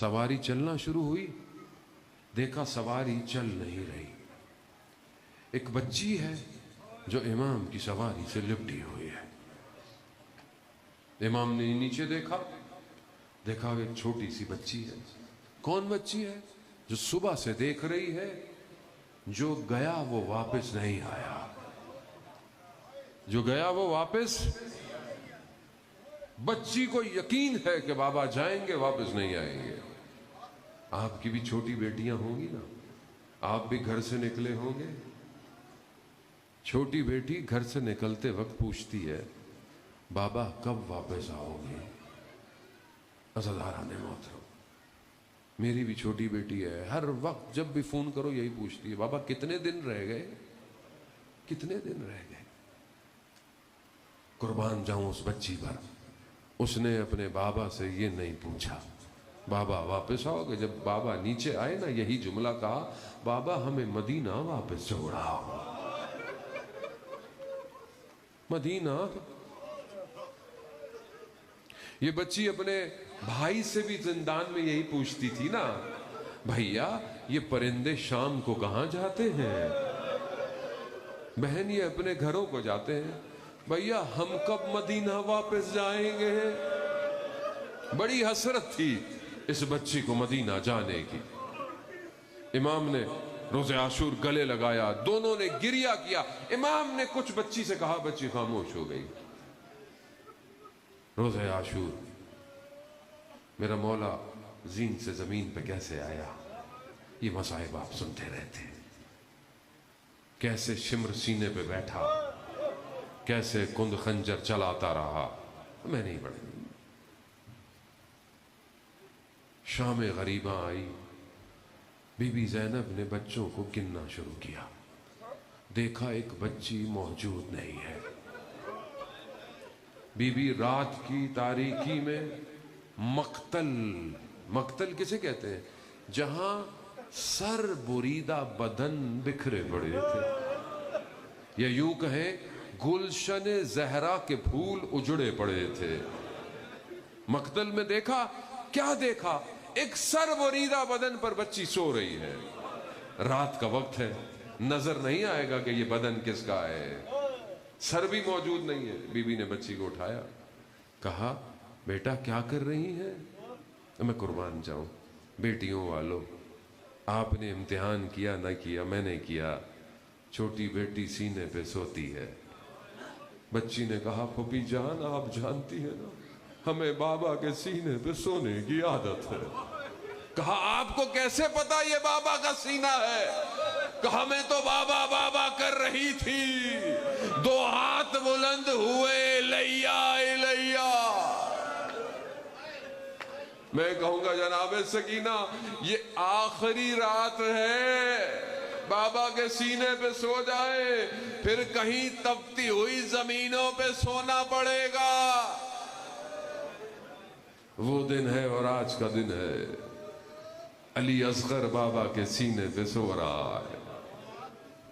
सवारी चलना शुरू हुई, देखा सवारी चल नहीं रही। एक बच्ची है जो इमाम की सवारी से लिपटी हुई है। इमाम ने नीचे देखा, देखा एक छोटी सी बच्ची है। कौन बच्ची है? जो सुबह से देख रही है, जो गया वो वापस नहीं आया, जो गया वो वापस। बच्ची को यकीन है कि बाबा जाएंगे, वापस नहीं आएंगे। आपकी भी छोटी बेटियां होंगी ना, आप भी घर से निकले होंगे। छोटी बेटी घर से निकलते वक्त पूछती है, बाबा कब वापस आओगे? अज़ादारान मोहतरम, मेरी भी छोटी बेटी है। हर वक्त जब भी फोन करो यही पूछती है, बाबा कितने दिन रह गए, कितने दिन रह गए। कुर्बान जाऊं उस बच्ची पर, उसने अपने बाबा से ये नहीं पूछा बाबा वापस आओगे। जब बाबा नीचे आए ना, यही जुमला कहा, बाबा हमें मदीना वापस छोड़ाओ, मदीना। ये बच्ची अपने भाई से भी जिंदान में यही पूछती थी ना, भैया ये परिंदे शाम को कहां जाते हैं? बहन ये अपने घरों को जाते हैं, भैया हम कब मदीना वापस जाएंगे? बड़ी हसरत थी इस बच्ची को मदीना जाने की। इमाम ने रोज़े आशूर गले लगाया, दोनों ने गिरिया किया। इमाम ने कुछ बच्ची से कहा, बच्ची खामोश हो गई। रोज़े आशूर, मेरा मौला जीन से जमीन पे कैसे आया, ये मसाइब आप सुनते रहते। कैसे शिम्र सीने पे बैठा, कैसे कुंद खंजर चलाता रहा, मैं नहीं पढ़ी। शाम गरीबा आई, बीबी ज़ैनब ने बच्चों को गिनना शुरू किया। देखा एक बच्ची मौजूद नहीं है। बीबी रात की तारीकी में मक्तल, मक्तल किसे कहते हैं? जहां सर बुरीदा बदन बिखरे पड़े थे, या यूं कहें गुलशन जहरा के फूल उजड़े पड़े थे। मक्तल में देखा, क्या देखा? एक सर बुरीदा बदन पर बच्ची सो रही है। रात का वक्त है, नजर नहीं आएगा कि ये बदन किसका है। सर भी मौजूद नहीं है। बीबी ने बच्ची को उठाया, कहा बेटा क्या कर रही है? मैं कुर्बान जाऊं, बेटियों वालों, आपने इम्तिहान किया ना किया, मैंने किया। छोटी बेटी सीने पे सोती है। बच्ची ने कहा, फूफी जान आप जानती है ना, हमें बाबा के सीने पे सोने की आदत है। कहा आपको कैसे पता ये बाबा का सीना है? कहा मैं तो बाबा बाबा कर रही थी, दो हाथ बुलंद हुए, लैया लैया। मैं कहूंगा जनाब सकीना, ये आखिरी रात है, बाबा के सीने पे सो जाए, फिर कहीं तपती हुई जमीनों पे सोना पड़ेगा। वो दिन है और आज का दिन है। अली असगर बाबा के सीने पे सो रहा है।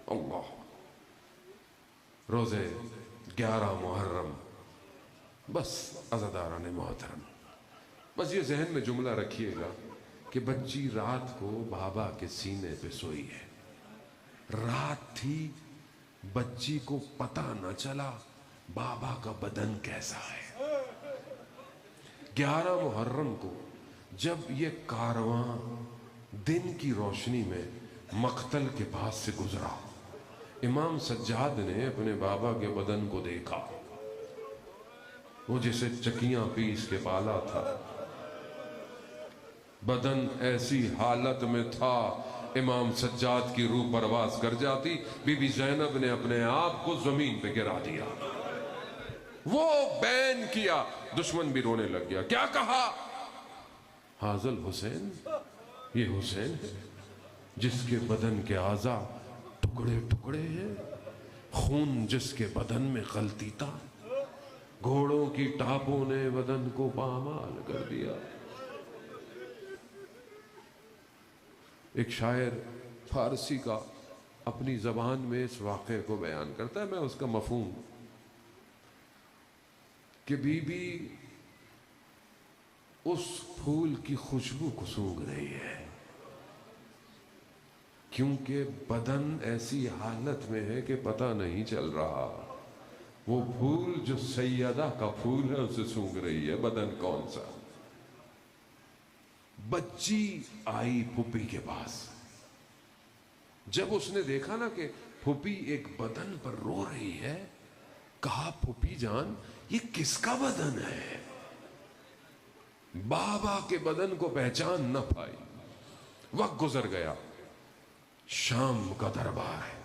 अल्लाह। रोजे 11 मुहर्रम, बस अज़ादारान मोहतरम, बस ये जहन में जुमला रखिएगा कि बच्ची रात को बाबा के सीने पे सोई है। रात थी, बच्ची को पता न चला बाबा का बदन कैसा है। 11 मुहर्रम को जब ये कारवां दिन की रोशनी में मक्तल के पास से गुजरा, इमाम सज्जाद ने अपने बाबा के बदन को देखा। वो जिसे चकियां पीस के पाला था, बदन ऐसी हालत में था इमाम सज्जाद की रूह परवास कर जाती। बीबी ज़ैनब ने अपने आप को जमीन पे गिरा दिया। वो बैन किया, दुश्मन भी रोने लग गया। क्या कहा? हाज़ल हुसैन, ये हुसैन है जिसके बदन के आज़ा टुकड़े टुकड़े हैं, खून जिसके बदन में गलतीता, घोड़ों की टापों ने बदन को पामाल कर दिया। एक शायर फारसी का अपनी जबान में इस वाक़े को बयान करता है, मैं उसका मफहूम कि बीबी उस फूल की खुशबू को सूंघ रही है, क्योंकि बदन ऐसी हालत में है कि पता नहीं चल रहा। वो फूल जो सैयदा का फूल है उसे सूंघ रही है, बदन कौन सा। बच्ची आई फूफी के पास। जब उसने देखा ना कि फूफी एक बदन पर रो रही है, कहा फूफी जान ये किसका बदन है। बाबा के बदन को पहचान न पाई। वक्त गुजर गया, शाम का दरबार है।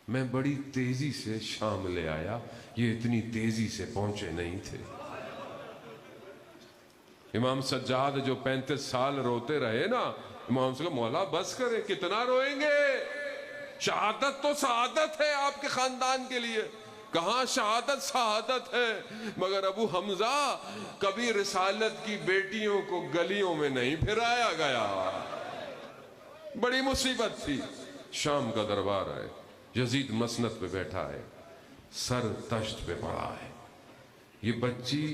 मैं बड़ी तेजी से शाम ले आया, ये इतनी तेजी से पहुंचे नहीं थे। इमाम सज्जाद जो 35 साल रोते रहे ना, इमाम से कहा मौला बस करे, कितना रोएंगे, शहादत तो शहादत है आपके खानदान के लिए। कहां शहादत शहादत है, मगर अबू हमजा कभी रिसालत की बेटियों को गलियों में नहीं फिराया गया। बड़ी मुसीबत थी। शाम का दरबार है, यजीद मसनद पे बैठा है, सर तश्त पे पड़ा है। ये बच्ची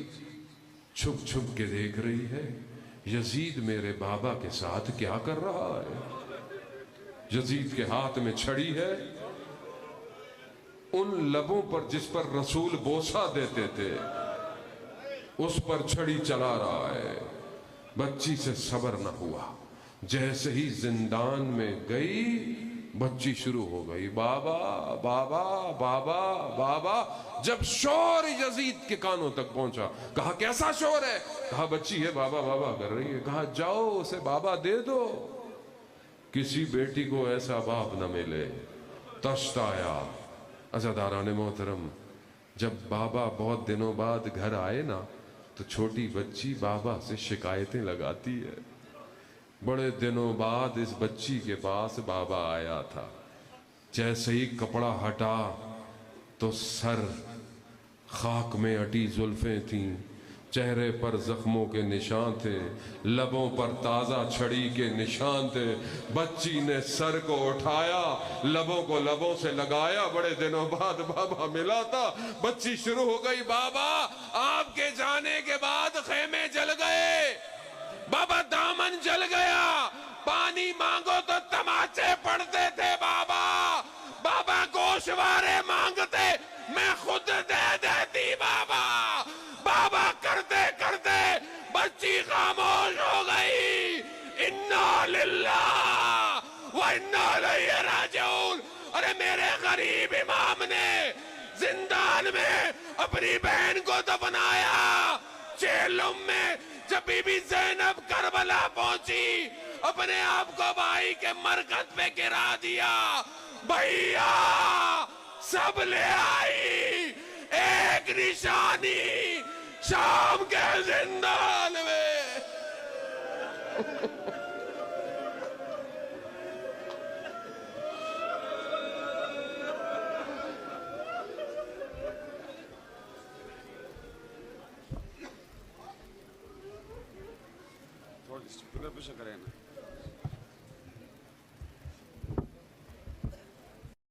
छुप छुप के देख रही है, यजीद मेरे बाबा के साथ क्या कर रहा है। यजीद के हाथ में छड़ी है, उन लबों पर जिस पर रसूल बोसा देते थे उस पर छड़ी चला रहा है। बच्ची से सब्र न हुआ, जैसे ही जिंदान में गई बच्ची शुरू हो गई, बाबा बाबा बाबा बाबा। जब शोर यजीद के कानों तक पहुंचा, कहा कैसा शोर है। कहा बच्ची है बाबा बाबा कर रही है। कहा जाओ उसे बाबा दे दो। किसी बेटी को ऐसा बाप न मिले। तश्त आया। अज़ादारान मोहतरम, जब बाबा बहुत दिनों बाद घर आए ना, तो छोटी बच्ची बाबा से शिकायतें लगाती है। बड़े दिनों बाद इस बच्ची के पास बाबा आया था। जैसे ही कपड़ा हटा तो सर खाक में अटी जुल्फें थीं, चेहरे पर जख्मों के निशान थे, लबों पर ताजा छड़ी के निशान थे। बच्ची ने सर को उठाया, लबों को लबों से लगाया। बड़े दिनों बाद बाबा मिला था। बच्ची शुरू हो गई, बाबा आपके जाने के बाद खेमे जल गए, बाबा दामन जल गया, पानी मांगो तो तमाचे पड़ते थे बाबा, बाबा गोशवारे मांगते मैं खुद दे देती बाबा। बाबा करते करते बच्ची खामोश हो गई। इन्ना लिल्लाह व इन्ना इलैहि राजिऊन। अरे मेरे गरीब इमाम ने जिंदान में अपनी बहन को दफनाया। जेलों में जब बीबी ज़ैनब करबला पहुंची, अपने आप को भाई के मरकज पे गिरा दिया। भैया सब ले आई एक निशानी शाम के जिंदान में। थोड़ी सी करें ना।